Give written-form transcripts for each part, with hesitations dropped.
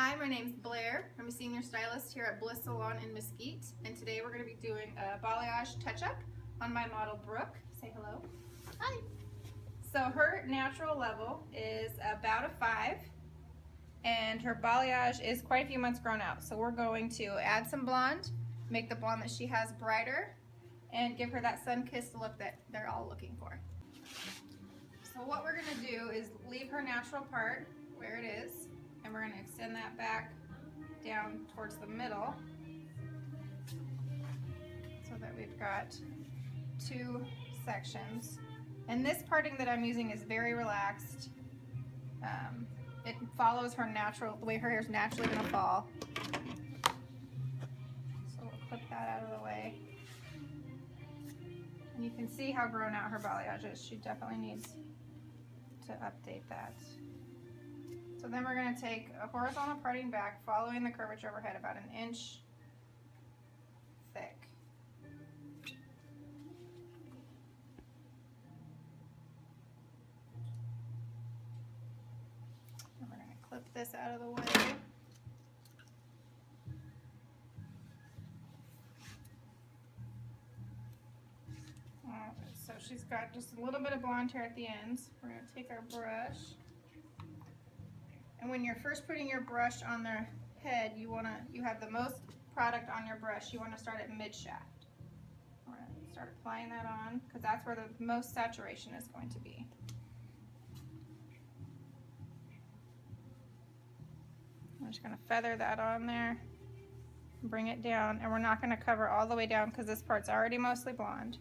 Hi, my name's Blair. I'm a senior stylist here at Bliss Salon in Mesquite, and today we're going to be doing a balayage touch-up on my model Brooke. Say hello. Hi. So her natural level is about a 5, and her balayage is quite a few months grown out. So we're going to add some blonde, make the blonde that she has brighter, and give her that sun-kissed look that they're all looking for. So what we're going to do is leave her natural part where it is, and we're going to extend that back down towards the middle so that we've got 2 sections. And this parting that I'm using is very relaxed. It follows her natural, the way her hair is naturally going to fall. So we'll clip that out of the way. And you can see how grown out her balayage is. She definitely needs to update that. So then we're going to take a horizontal parting back, following the curvature overhead, about 1 inch thick. And we're going to clip this out of the way. So she's got just a little bit of blonde hair at the ends. We're going to take our brush. And when you're first putting your brush on their head, you have the most product on your brush. You want to start at mid-shaft. We're going to start applying that on because that's where the most saturation is going to be. I'm just going to feather that on there, bring it down, and we're not going to cover all the way down because this part's already mostly blonde.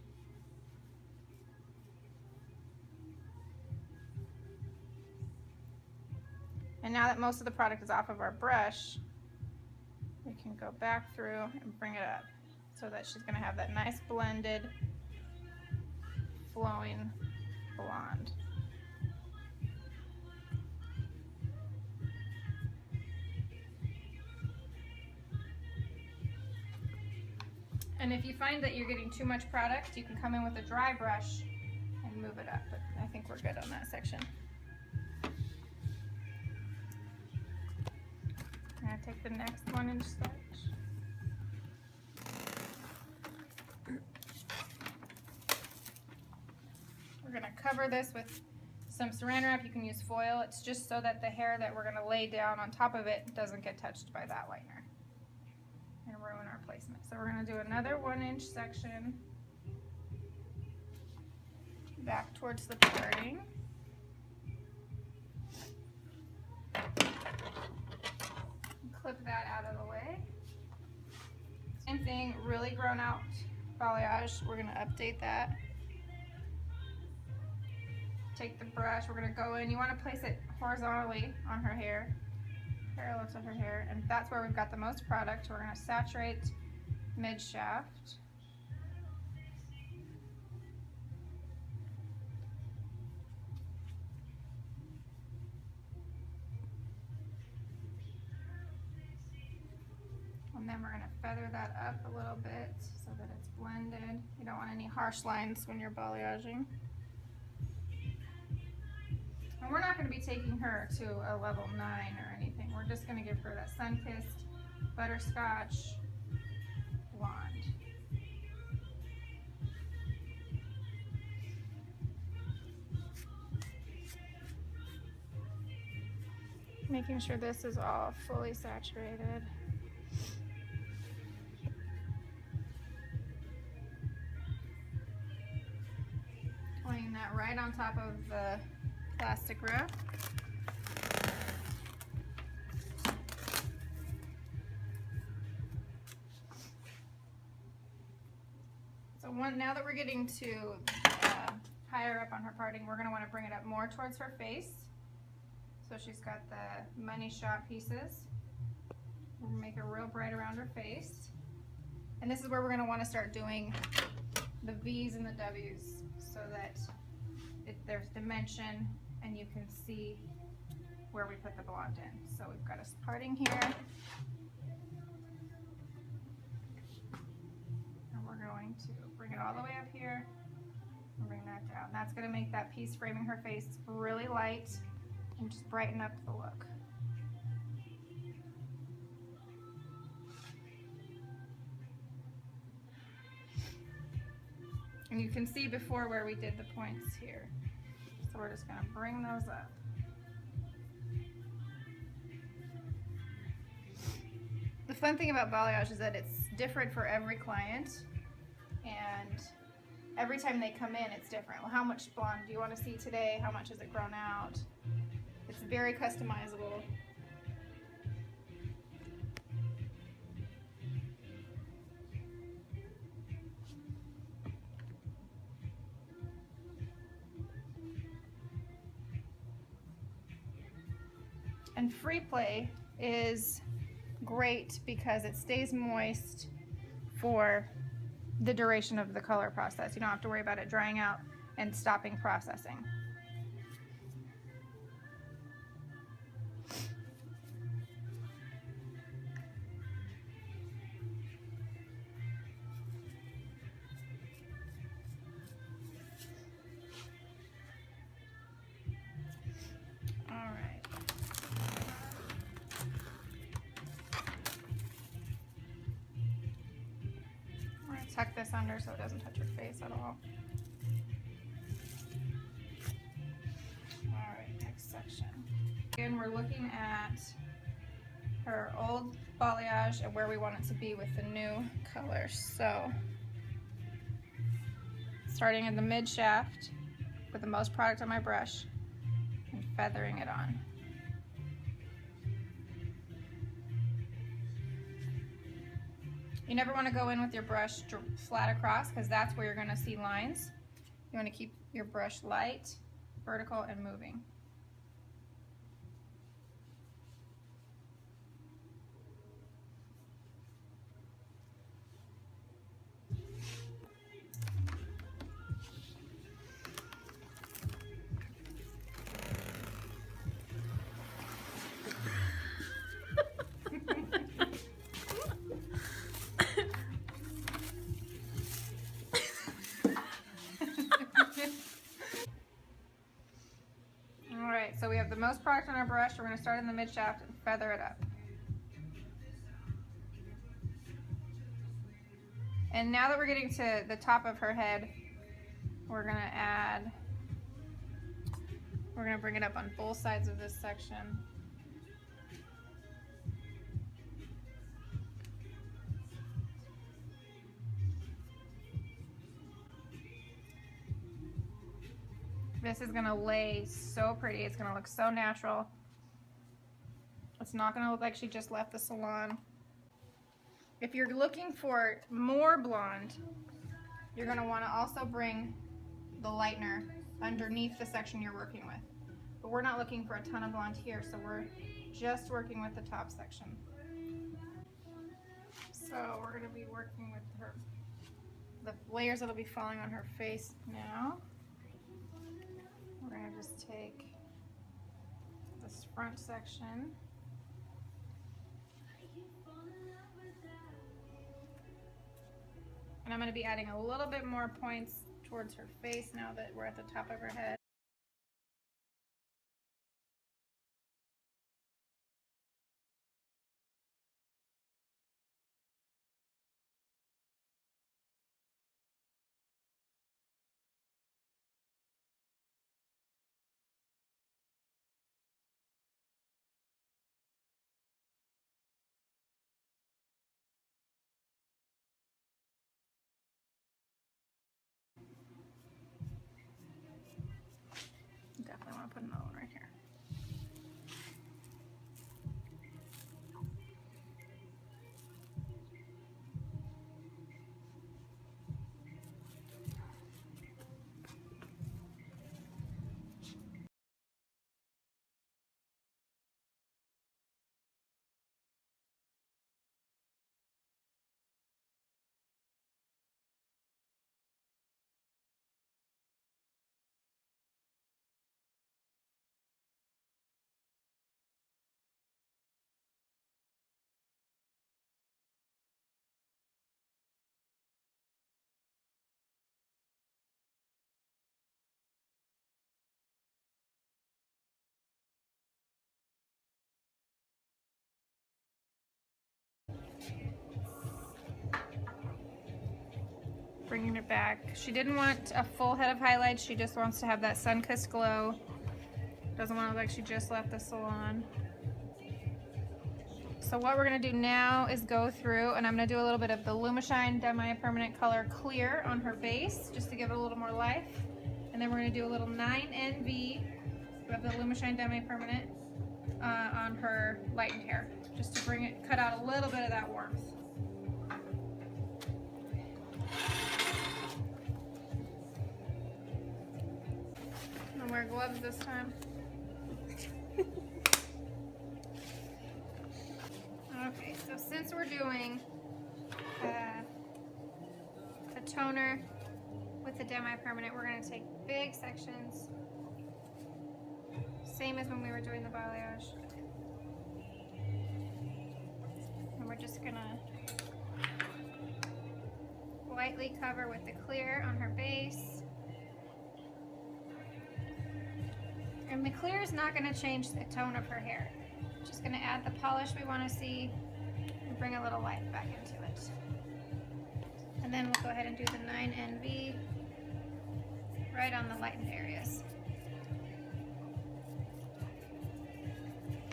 And now that most of the product is off of our brush, we can go back through and bring it up so that she's going to have that nice blended, flowing blonde. And if you find that you're getting too much product, you can come in with a dry brush and move it up, but I think we're good on that section. I'm going to take the next 1 inch stitch. We're going to cover this with some saran wrap. You can use foil. It's just so that the hair that we're going to lay down on top of it doesn't get touched by that liner and ruin our placement. So we're going to do another 1 inch section back towards the parting. Clip that out of the way. Same thing, really grown out balayage. We're going to update that. Take the brush, we're going to go in. You want to place it horizontally on her hair, parallel to her hair, and that's where we've got the most product. We're going to saturate mid-shaft. And then we're going to feather that up a little bit so that it's blended. You don't want any harsh lines when you're balayaging. And we're not going to be taking her to a level 9 or anything. We're just going to give her that sun-kissed butterscotch blonde. Making sure this is all fully saturated. Laying that right on top of the plastic wrap. So now that we're getting to higher up on her parting, we're going to want to bring it up more towards her face. So she's got the money shot pieces. We'll make her real bright around her face. And this is where we're going to want to start doing the V's and the W's so that there's dimension and you can see where we put the blonde in. So we've got a parting here. And we're going to bring it all the way up here and bring that down. That's going to make that piece framing her face really light and just brighten up the look. And you can see before where we did the points here. So we're just gonna bring those up. The fun thing about balayage is that it's different for every client, and every time they come in it's different. Well, how much blonde do you want to see today? How much has it grown out? It's very customizable. And free play is great because it stays moist for the duration of the color process. You don't have to worry about it drying out and stopping processing. All right. I'm going to tuck this under so it doesn't touch your face at all. All right, next section. Again, we're looking at her old balayage and where we want it to be with the new color. So, starting in the mid shaft with the most product on my brush and feathering it on. You never want to go in with your brush flat across because that's where you're going to see lines. You want to keep your brush light, vertical, and moving. Alright, so we have the most product on our brush. We're going to start in the mid shaft and feather it up. And now that we're getting to the top of her head, we're going to bring it up on both sides of this section. This is going to lay so pretty. It's going to look so natural. It's not going to look like she just left the salon. If you're looking for more blonde, you're going to want to also bring the lightener underneath the section you're working with. But we're not looking for a ton of blonde here, so we're just working with the top section. So we're going to be working with the layers that'll be falling on her face now. We're going to just take this front section. And I'm going to be adding a little bit more points towards her face now that we're at the top of her head. bringing it back. She didn't want a full head of highlights. She just wants to have that sun-kissed glow. Doesn't want to look like she just left the salon. So what we're gonna do now is go through, and I'm gonna do a little bit of the Lumishine Demi-Permanent Color Clear on her base, just to give it a little more life. And then we're gonna do a little 9NV of the Lumishine Demi-Permanent on her lightened hair, just to bring it, cut out a little bit of that warmth. I'm gonna wear gloves this time. Okay, so since we're doing a toner with the Demi-Permanent, we're going to take big sections, same as when we were doing the balayage. And we're just going to lightly cover with the clear on her base. And the clear is not going to change the tone of her hair. Just going to add the polish we want to see and bring a little life back into it. And then we'll go ahead and do the 9NV right on the lightened areas.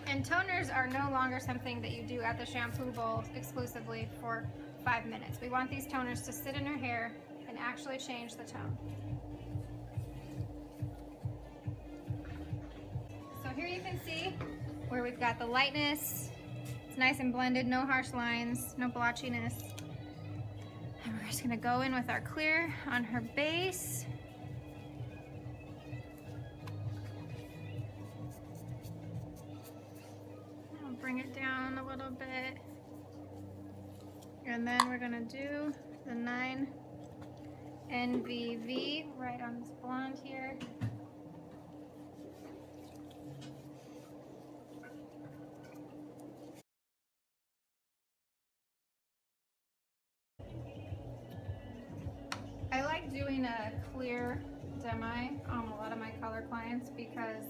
And toners are no longer something that you do at the shampoo bowl exclusively for 5 minutes. We want these toners to sit in her hair and actually change the tone. So here you can see where we've got the lightness. It's nice and blended, no harsh lines, no blotchiness. And we're just gonna go in with our clear on her base. I'll bring it down a little bit. And then we're gonna do the 9NVV right on this blonde here. I like doing a clear demi on a lot of my color clients because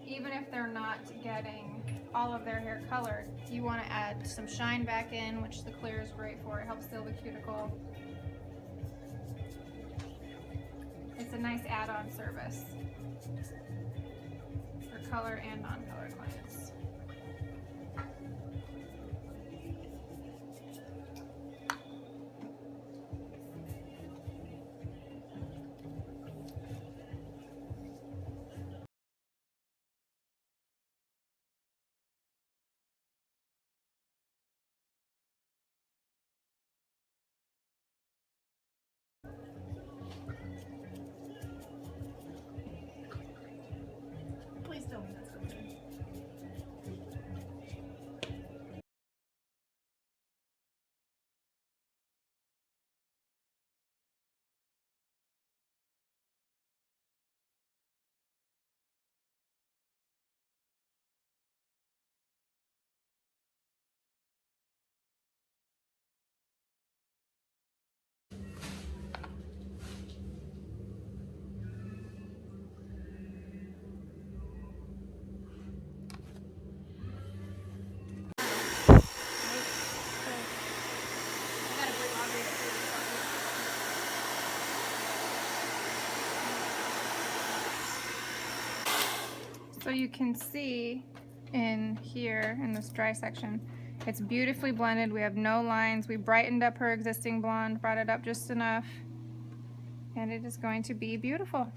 even if they're not getting all of their hair colored, you want to add some shine back in, which the clear is great for. It helps seal the cuticle. It's a nice add-on service for color and non-color clients. Please tell me that's okay. So you can see in here in this dry section, it's beautifully blended. We have no lines. We brightened up her existing blonde, brought it up just enough, and it is going to be beautiful.